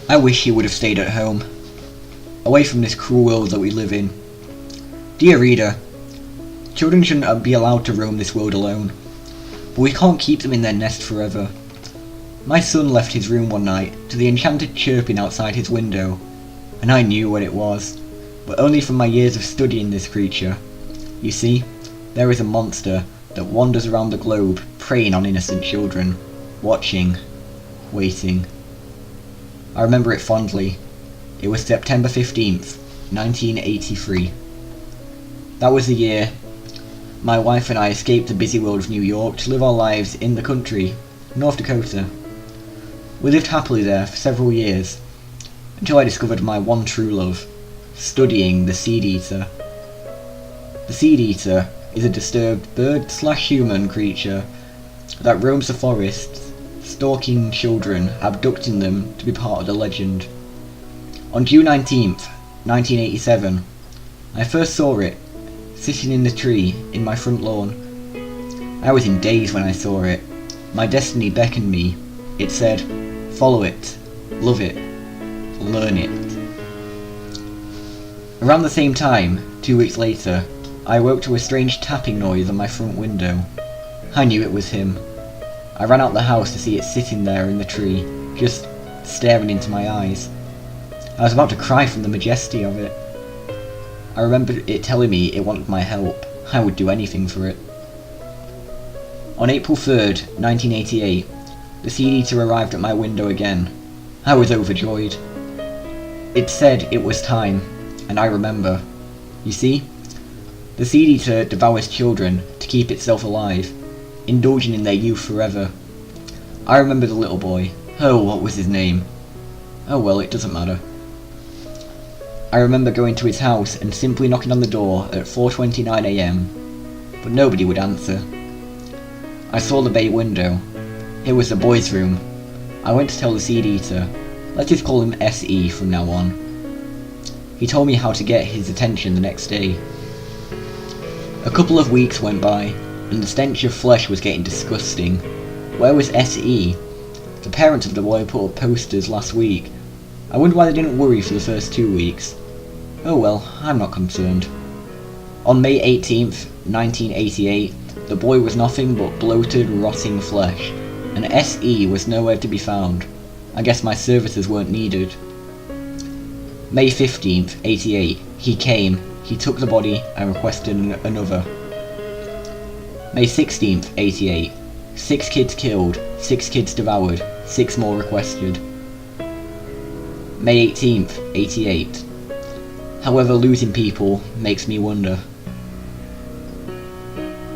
I wish he would have stayed at home, away from this cruel world that we live in. Dear reader, children shouldn't be allowed to roam this world alone, but we can't keep them in their nest forever. My son left his room one night to the enchanted chirping outside his window, and I knew what it was, but only from my years of studying this creature. You see, there is a monster that wanders around the globe preying on innocent children, watching, waiting. I remember it fondly. It was September 15th, 1983. That was the year my wife and I escaped the busy world of New York to live our lives in the country, North Dakota. We lived happily there for several years, until I discovered my one true love, studying the seed eater. The seed eater is a disturbed bird/human creature that roams the forests, stalking children, abducting them to be part of the legend. On June 19th, 1987, I first saw it, sitting in the tree in my front lawn. I was in daze when I saw it. My destiny beckoned me. It said, follow it, love it, learn it. Around the same time, 2 weeks later, I woke to a strange tapping noise on my front window. I knew it was him. I ran out the house to see it sitting there in the tree, just staring into my eyes. I was about to cry from the majesty of it. I remember it telling me it wanted my help. I would do anything for it. On April 3rd, 1988, the seed eater arrived at my window again. I was overjoyed. It said it was time, and I remember. You see, the seed eater devours children to keep itself alive, indulging in their youth forever. I remember the little boy. Oh, what was his name? Oh well, it doesn't matter. I remember going to his house and simply knocking on the door at 4:29 AM, but nobody would answer. I saw the bay window. It was the boy's room. I went to tell the seed eater. Let's just call him SE from now on. He told me how to get his attention the next day. A couple of weeks went by, and the stench of flesh was getting disgusting. Where was SE? The parents of the boy put up posters last week. I wonder why they didn't worry for the first 2 weeks. Oh well, I'm not concerned. On May 18th, 1988, the boy was nothing but bloated, rotting flesh, and SE was nowhere to be found. I guess my services weren't needed. May 15th, 88, he came, he took the body and requested another. May 16th, 88, 6 kids killed, 6 kids devoured, 6 more requested. May 18th, 88. However, losing people makes me wonder.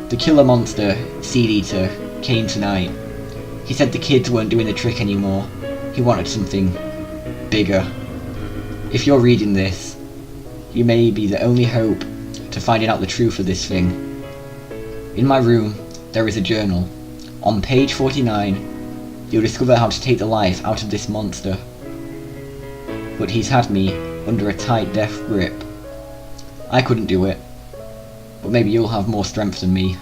The killer monster, seed eater, came tonight. He said the kids weren't doing the trick anymore. He wanted something bigger. If you're reading this, you may be the only hope to finding out the truth of this thing. In my room, there is a journal. On page 49, you'll discover how to take the life out of this monster. But he's had me under a tight death grip. I couldn't do it, but maybe you'll have more strength than me.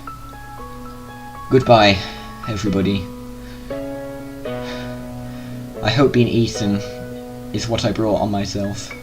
Goodbye, everybody. I hope being eaten is what I brought on myself.